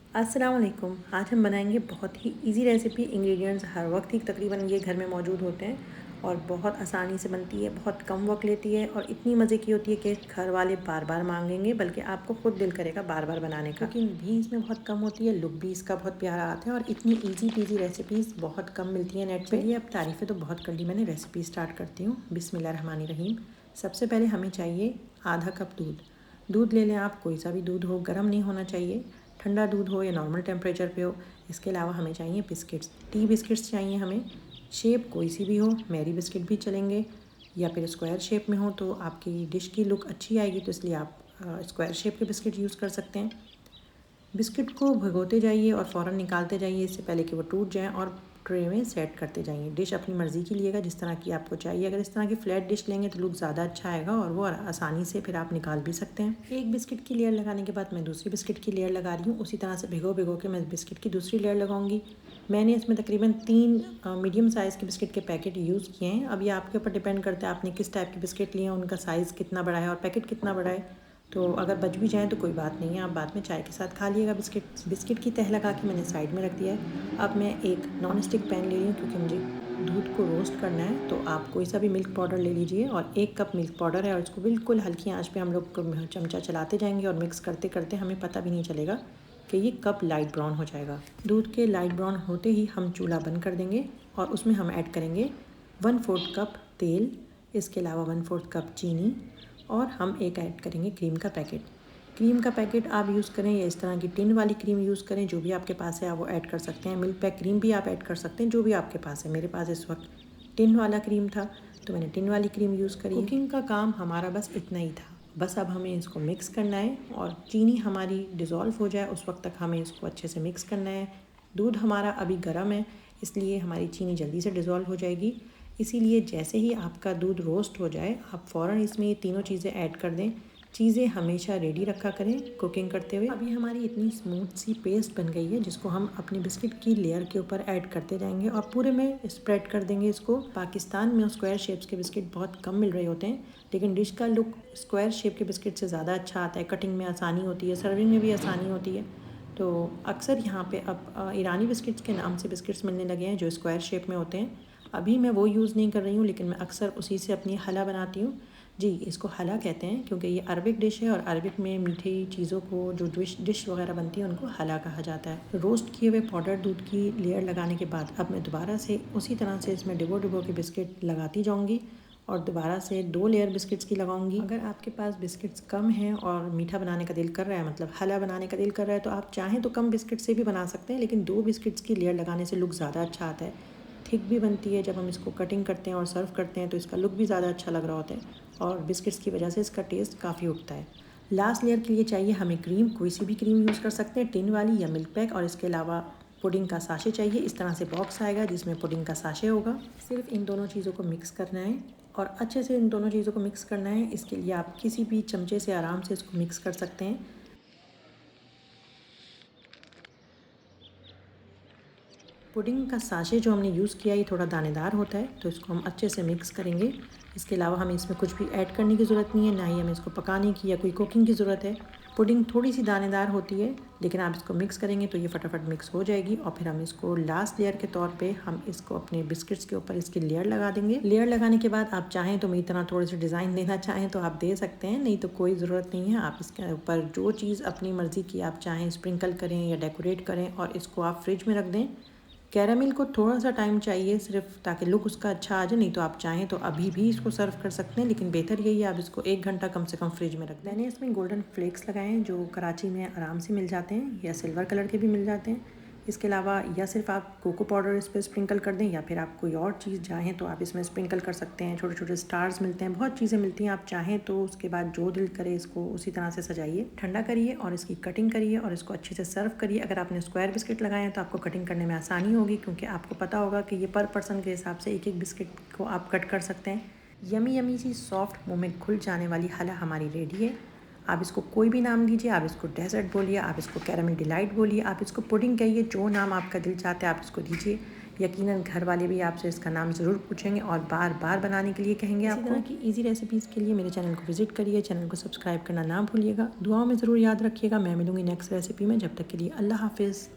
अस्सलाम वालेकुम। आज हम बनाएंगे बहुत ही इजी रेसिपी। इंग्रेडिएंट्स हर वक्त ही तकरीबन ये घर में मौजूद होते हैं और बहुत आसानी से बनती है, बहुत कम वक्त लेती है और इतनी मज़े की होती है कि घर वाले बार बार मांगेंगे, बल्कि आपको खुद दिल करेगा बार बार बनाने का। कुकिंग भी इसमें बहुत कम होती है, लुक भी इसका बहुत प्यारा आता है और इतनी ईजी पीजी रेसिपीज़ बहुत कम मिलती हैं नेट पे। चलिए अब तारीफ़ें तो बहुत कर ली मैंने, रेसिपी स्टार्ट करती हूँ। बिस्मिल्लाहिर्रहमानिर्रहीम। सबसे पहले हमें चाहिए आधा कप दूध। दूध ले लें आप, कोई सा भी दूध हो, गर्म नहीं होना चाहिए, ठंडा दूध हो या नॉर्मल टेम्परेचर पे हो। इसके अलावा हमें चाहिए बिस्किट्स, टी बिस्किट्स चाहिए हमें। शेप कोई सी भी हो, मैरी बिस्किट भी चलेंगे, या फिर स्क्वायर शेप में हो तो आपकी डिश की लुक अच्छी आएगी, तो इसलिए आप स्क्वायर शेप के बिस्किट यूज़ कर सकते हैं। बिस्किट को भिगोते जाइए और फ़ौरन निकालते जाइए, इससे पहले कि वो टूट जाएँ, और ट्रे में सेट करते जाइए। डिश अपनी मर्ज़ी की लिएगा, जिस तरह की आपको चाहिए। अगर इस तरह की फ्लैट डिश लेंगे तो लुक ज़्यादा अच्छा आएगा और वो आसानी से फिर आप निकाल भी सकते हैं। एक बिस्किट की लेयर लगाने के बाद मैं दूसरी बिस्किट की लेयर लगा रही हूँ। उसी तरह से भिगो भिगो के मैं बिस्किट की दूसरी लेयर लगाऊंगी। मैंने इसमें तकरीबन 3 मीडियम साइज़ के बिस्किट के पैकेट यूज़ किए हैं। अब ये आपके ऊपर डिपेंड करता है आपने किस टाइप के बिस्किट लिए हैं, उनका साइज़ कितना बड़ा है और पैकेट कितना बड़ा है। तो अगर बच भी जाएँ तो कोई बात नहीं है, आप बाद में चाय के साथ खा लिएगा। बिस्किट की तह लगा के मैंने साइड में रख दिया है। अब मैं एक नॉन स्टिक पैन ले रही हूँ, क्योंकि मुझे दूध को रोस्ट करना है। तो आप कोई सा भी मिल्क पाउडर ले लीजिए, और 1 कप मिल्क पाउडर है और इसको बिल्कुल हल्की आंच पे हम लोग चमचा चलाते जाएंगे और मिक्स करते करते हमें पता भी नहीं चलेगा कि ये कब लाइट ब्राउन हो जाएगा। दूध के लाइट ब्राउन होते ही हम चूल्हा बंद कर देंगे और उसमें हम ऐड करेंगे 1/4 कप तेल, इसके अलावा 1/4 कप चीनी, और हम एक ऐड करेंगे क्रीम का पैकेट। क्रीम का पैकेट आप यूज़ करें या इस तरह की टिन वाली क्रीम यूज़ करें, जो भी आपके पास है आप वो ऐड कर सकते हैं। मिल्क पैक क्रीम भी आप ऐड कर सकते हैं, जो भी आपके पास है। मेरे पास इस वक्त टिन वाला क्रीम था तो मैंने टिन वाली क्रीम यूज़ करी। कुकिंग का काम हमारा बस इतना ही था। बस अब हमें इसको मिक्स करना है और चीनी हमारी डिज़ोल्व हो जाए उस वक्त तक हमें इसको अच्छे से मिक्स करना है। दूध हमारा अभी गर्म है, इसलिए हमारी चीनी जल्दी से डिज़ोल्व हो जाएगी। इसीलिए जैसे ही आपका दूध रोस्ट हो जाए आप फ़ौरन इसमें ये तीनों चीज़ें ऐड कर दें। चीज़ें हमेशा रेडी रखा करें कुकिंग करते हुए। अभी हमारी इतनी स्मूथ सी पेस्ट बन गई है, जिसको हम अपनी बिस्किट की लेयर के ऊपर ऐड करते जाएंगे और पूरे में स्प्रेड कर देंगे इसको। पाकिस्तान में स्क्वायर शेप्स के बिस्किट बहुत कम मिल रहे होते हैं, लेकिन डिश का लुक स्क्वायर शेप के बिस्किट से ज़्यादा अच्छा आता है। कटिंग में आसानी होती है, सर्विंग में भी आसानी होती है। तो अक्सर यहाँ पे अब ईरानी बिस्किट्स के नाम से बिस्किट्स मिलने लगे हैं जो स्क्वायर शेप में होते हैं। अभी मैं वो यूज़ नहीं कर रही हूँ, लेकिन मैं अक्सर उसी से अपनी हला बनाती हूँ। जी, इसको हला कहते हैं क्योंकि ये अरबिक डिश है और अरबिक में मीठी चीज़ों को जो डिश वगैरह बनती है उनको हला कहा जाता है। रोस्ट किए हुए पाउडर दूध की लेयर लगाने के बाद अब मैं दोबारा से उसी तरह से इसमें डिबो डिबो के बिस्किट लगाती जाऊँगी और दोबारा से 2 लेयर बिस्किट्स की लगाऊंगी। अगर आपके पास बिस्किट्स कम हैं और मीठा बनाने का दिल कर रहा है, मतलब हला बनाने का दिल कर रहा है, तो आप चाहें तो कम बिस्किट से भी बना सकते हैं, लेकिन 2 बिस्किट्स की लेयर लगाने से लुक ज़्यादा अच्छा आता है। थिक भी बनती है, जब हम इसको कटिंग करते हैं और सर्व करते हैं तो इसका लुक भी ज़्यादा अच्छा लग रहा होता है और बिस्किट्स की वजह से इसका टेस्ट काफ़ी उठता है। लास्ट लेयर के लिए चाहिए हमें क्रीम, कोई सी भी क्रीम यूज़ कर सकते हैं, टिन वाली या मिल्क पैक, और इसके अलावा पुडिंग का साशे चाहिए। इस तरह से बॉक्स आएगा जिसमें पुडिंग का साशे होगा। सिर्फ इन दोनों चीज़ों को मिक्स करना है और अच्छे से इन दोनों चीज़ों को मिक्स करना है। इसके लिए आप किसी भी चमचे से आराम से इसको मिक्स कर सकते हैं। पुडिंग का साशे जो हमने यूज़ किया ये थोड़ा दानेदार होता है, तो इसको हम अच्छे से मिक्स करेंगे। इसके अलावा हमें इसमें कुछ भी ऐड करने की ज़रूरत नहीं है, ना ही हमें इसको पकाने की या कोई कुकिंग की ज़रूरत है। पुडिंग थोड़ी सी दानेदार होती है, लेकिन आप इसको मिक्स करेंगे तो ये फटाफट मिक्स हो जाएगी। और फिर हम इसको लास्ट लेयर के तौर पे हम इसको अपने बिस्किट्स के ऊपर इसकी लेयर लगा देंगे। लेयर लगाने के बाद आप चाहें तो मेरी तरह थोड़े से डिज़ाइन देना चाहें तो आप दे सकते हैं, नहीं तो कोई ज़रूरत नहीं है। आप इसके ऊपर जो चीज़ अपनी मर्ज़ी की आप चाहें स्प्रिंकल करें या डेकोरेट करें और इसको आप फ्रिज में रख दें। कैरामिल को थोड़ा सा टाइम चाहिए सिर्फ, ताकि लुक उसका अच्छा आ जाए। नहीं तो आप चाहें तो अभी भी इसको सर्व कर सकते हैं, लेकिन बेहतर यही है आप इसको 1 घंटा कम से कम फ्रिज में रख दें। मैंने इसमें गोल्डन फ्लेक्स लगाए हैं जो कराची में आराम से मिल जाते हैं, या सिल्वर कलर के भी मिल जाते हैं। इसके अलावा या सिर्फ आप कोको पाउडर इस पर स्प्रिंकल कर दें, या फिर आप कोई और चीज़ चाहें तो आप इसमें स्प्रिंकल कर सकते हैं। छोटे छोटे स्टार्स मिलते हैं, बहुत चीज़ें मिलती हैं। आप चाहें तो उसके बाद जो दिल करे इसको उसी तरह से सजाइए। ठंडा करिए और इसकी कटिंग करिए और इसको अच्छे से सर्व करिए। अगर आपने स्क्वायर बिस्किट लगाए हैं तो आपको कटिंग करने में आसानी होगी, क्योंकि आपको पता होगा कि ये पर पर्सन के हिसाब से एक एक बिस्किट को आप कट कर सकते हैं। यमी यमी सी सॉफ्ट मुँह में घुल जाने वाली हला हमारी रेडी है। आप इसको कोई भी नाम दीजिए, आप इसको डेजर्ट बोलिए, आप इसको कैरामल डिलाइट बोलिए, आप इसको पुडिंग कहिए, जो नाम आपका दिल चाहता है आप इसको दीजिए। यकीनन घर वाले भी आपसे इसका नाम ज़रूर पूछेंगे और बार बार बनाने के लिए कहेंगे। आपको इसी तरह की ईजी रेसिपीज़ के लिए मेरे चैनल को विजिट करिए, चैनल को सब्सक्राइब करना ना भूलिएगा। दुआओं में ज़रूर याद रखिएगा। मैं मिलूँगी नेक्स्ट रेसिपी में, जब तक के लिए अल्लाह हाफिज़।